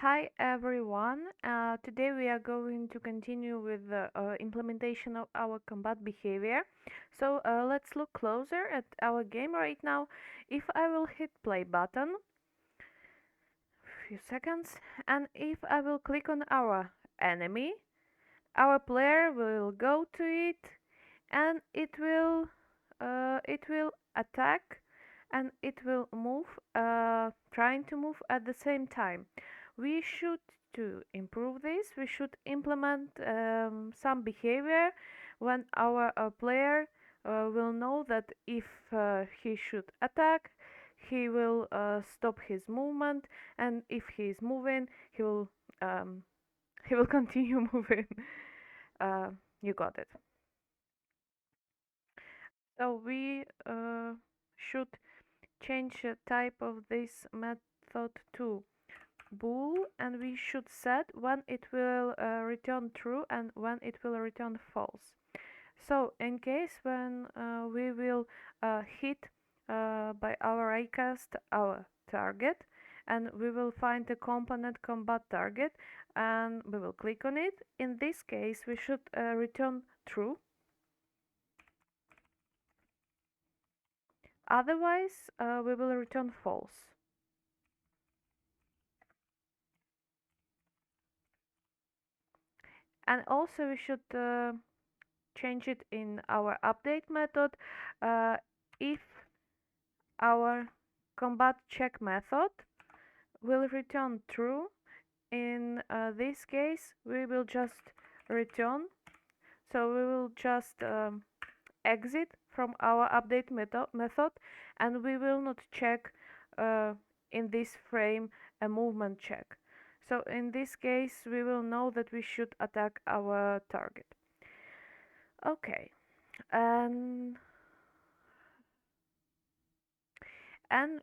Hi everyone. Today we are going to continue with the implementation of our combat behavior. Let's look closer at our game right now. If I will hit play button, few seconds, and if I will click on our enemy, our player will go to it and it will attack and it will move, trying to move at the same time. We should to improve this. We should implement some behavior when our player will know that if he should attack, he will stop his movement, and if he is moving, um, he will continue moving. Uh, you got it. So we should change the type of this method to bool, and we should set when it will return true and when it will return false. So in case when we will hit by our raycast our target, and we will find the component combat target and we will click on it, in this case we should return true. Otherwise, we will return false. And also we should change it in our update method. If our combat check method will return true, in this case we will just return. So we will just exit from our update method, and we will not check uh, in this frame a movement check. So in this case we will know that we should attack our target. Okay, and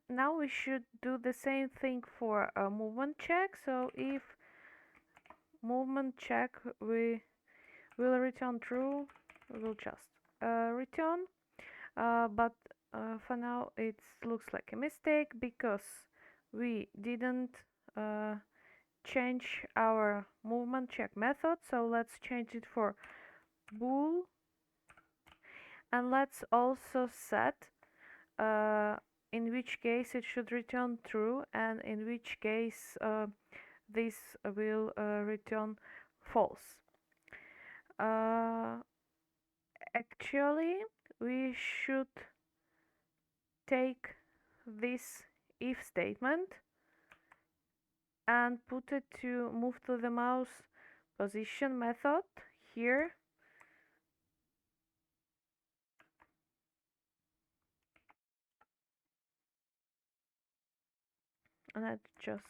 now we should do the same thing for a movement check. So if movement check we will return true, we will just return. But for now it looks like a mistake because we didn't uh, change our movement check method. So let's change it for bool, and let's also set uh, in which case it should return true and in which case this will return false. Uh, Actually, we should take this if statement and put it to move to the mouse position method here, and let's just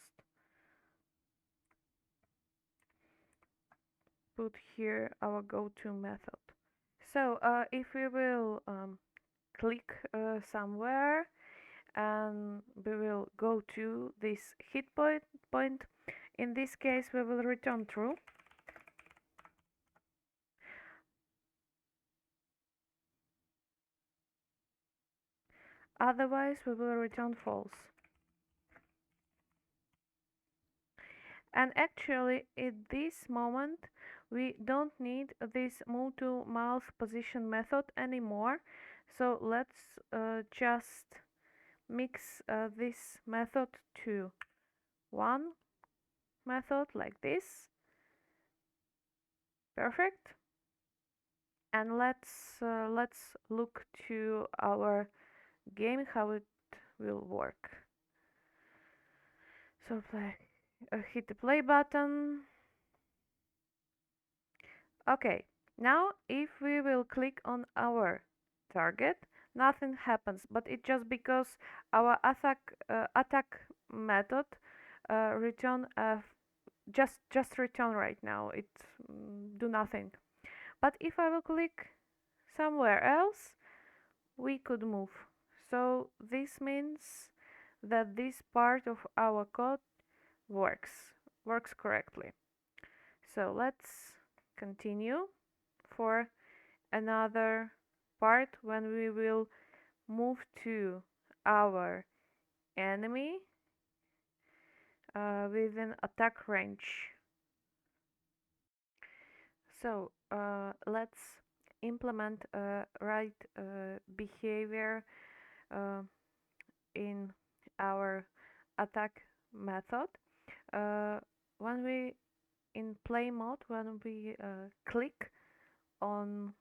put here our go-to method. So if we will click somewhere and we will go to this hit point, in this case we will return true. Otherwise we will return false. And actually at this moment we don't need this move to mouse position method anymore. So let's just mix this method to one method like this. Perfect. And let's look to our game how it will work. So hit the play button. Okay, now if we will click on our target, nothing happens, but it's just because our attack method return just return right now. It do nothing. But if I will click somewhere else, we could move. So this means that this part of our code works correctly. So let's continue for another part when we will move to our enemy within attack range. So let's implement right behavior uh, in our attack method. Uh, when we in play mode, when we click on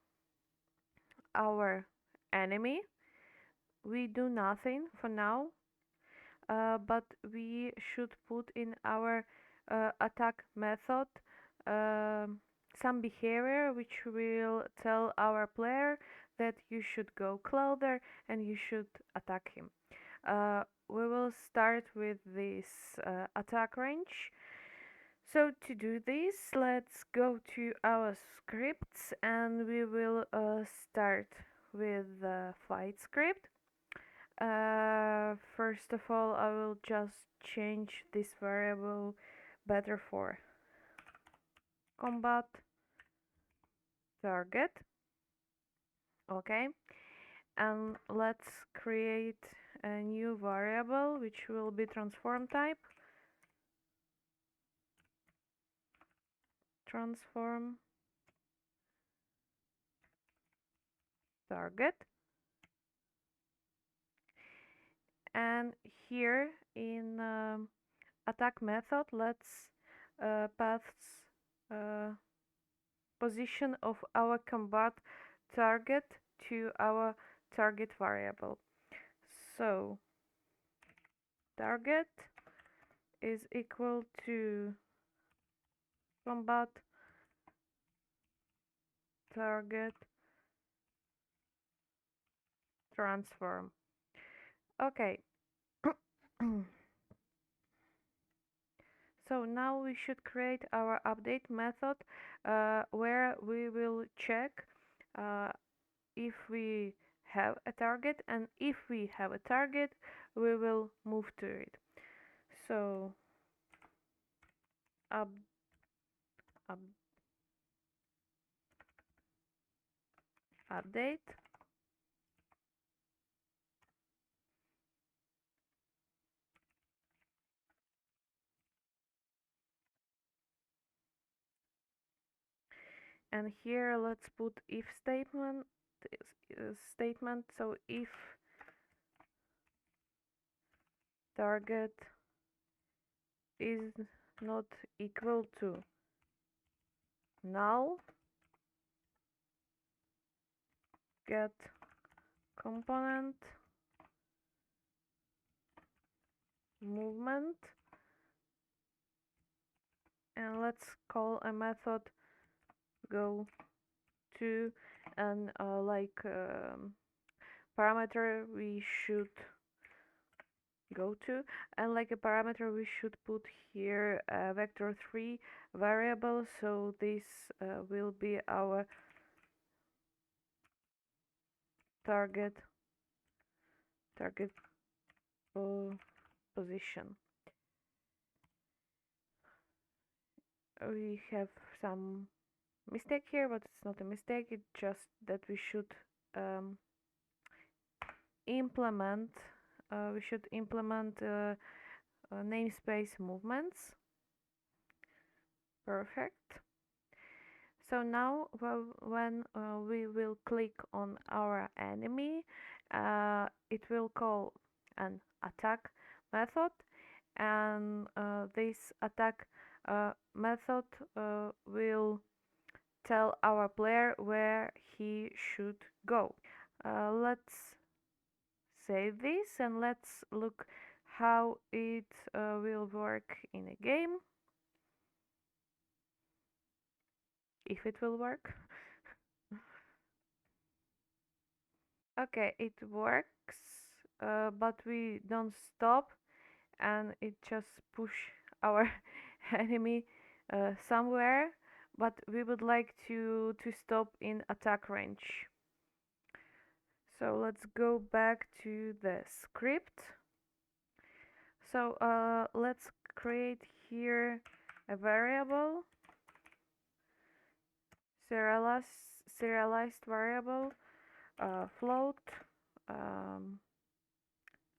our enemy, we do nothing for now, but we should put in our attack method um some behavior which will tell our player that you should go closer and you should attack him. We will start with this attack range. So to do this, let's go to our scripts and we will start with the fight script. First of all, I will just change this variable better for combat target. Okay, and let's create a new variable which will be transform type. Transform target. And here in attack method, let's pass uh, position of our combat target to our target variable. So target is equal to combat target transform. Okay. So now we should create our update method where we will check uh, if we have a target, and if we have a target we will move to it. So up, up update, and here let's put if statement. So if target is not equal to null, get component movement, and let's call a method go to, and parameter we should go to, and like a parameter we should put here a vector3 variable, so this will be our target position. We have some mistake here, but it's not a mistake, it's just that we should um, implement namespace movements. Perfect. So now when we will click on our enemy, it will call an attack method, and this attack method will tell our player where he should go. Let's save this and let's look how it will work in a game, if it will work. Okay, it works, but we don't stop, and it just push our enemy somewhere, but we would like to stop in attack range. So let's go back to the script. So let's create here a variable, serialized variable, float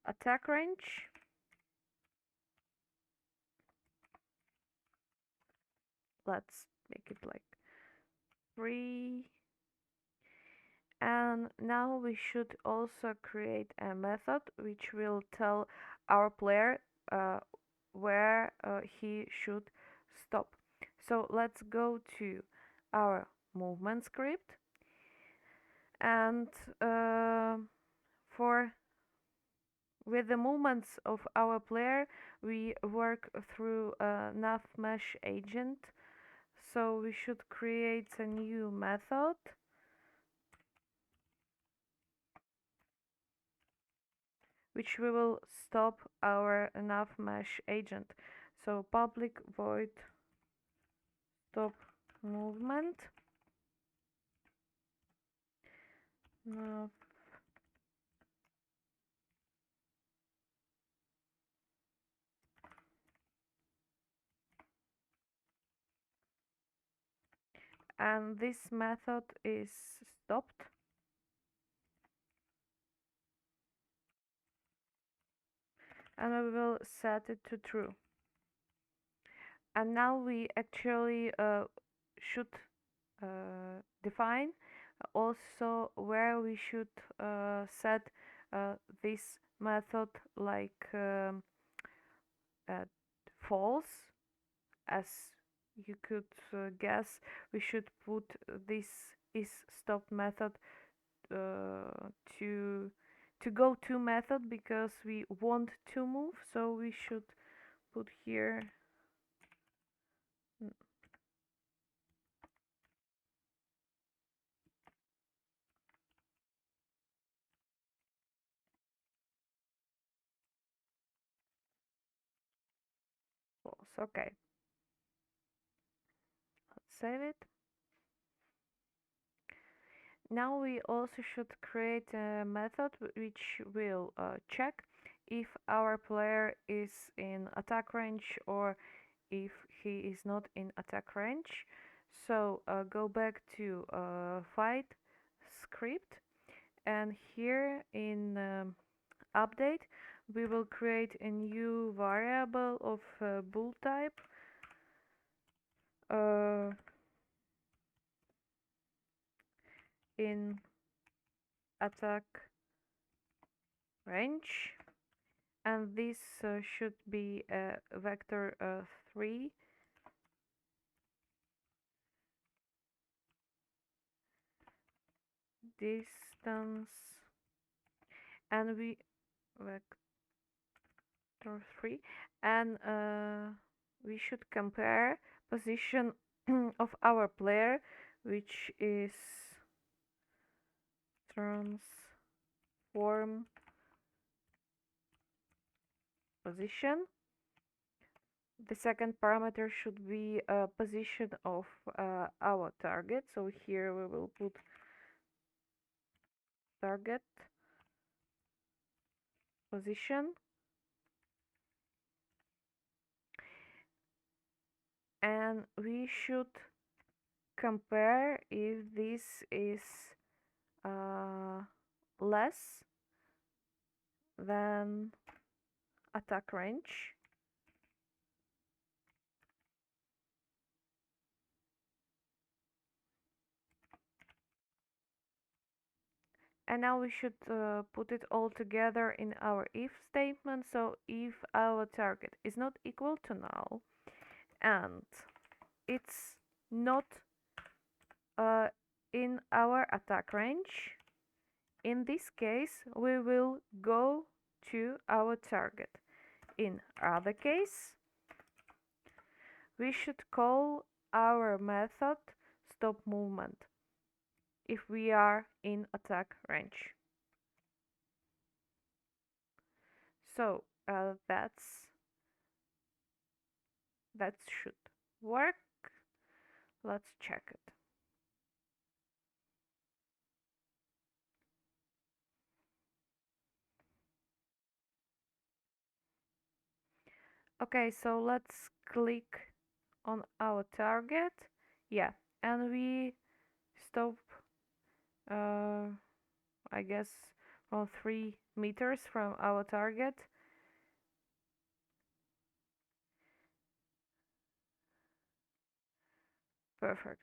attack range, let's make it like 3. And now we should also create a method which will tell our player uh, where he should stop. So let's go to our movement script, and uh, for with the movements of our player we work through a nav mesh agent. So we should create a new method which we will stop our nav mesh agent. So public void stop movement nav, and this method is stopped, and we will set it to true. And now we actually should define also where we should set this method like uh, false. As you could guess, we should put this is stop method uh, to go to method because we want to move, so we should put here false. Okay, let's save it. Now we also should create a method which will check if our player is in attack range or if he is not in attack range. So go back to fight script, and here in update we will create a new variable of bool type uh, in attack range, and this should be vector 3 distance, and we vector 3, and we should compare position of our player, which is transform position. The second parameter should be position of our target. So here we will put target position, and we should compare if this is uh, less than attack range. And now we should put it all together in our if statement. So if our target is not equal to null and it's not uh, in our attack range, in this case we will go to our target. In other case, we should call our method stop movement if we are in attack range. So that should work. Let's check it. Okay, so let's click on our target. Yeah, and we stop, uh, I guess, from 3 meters from our target. Perfect.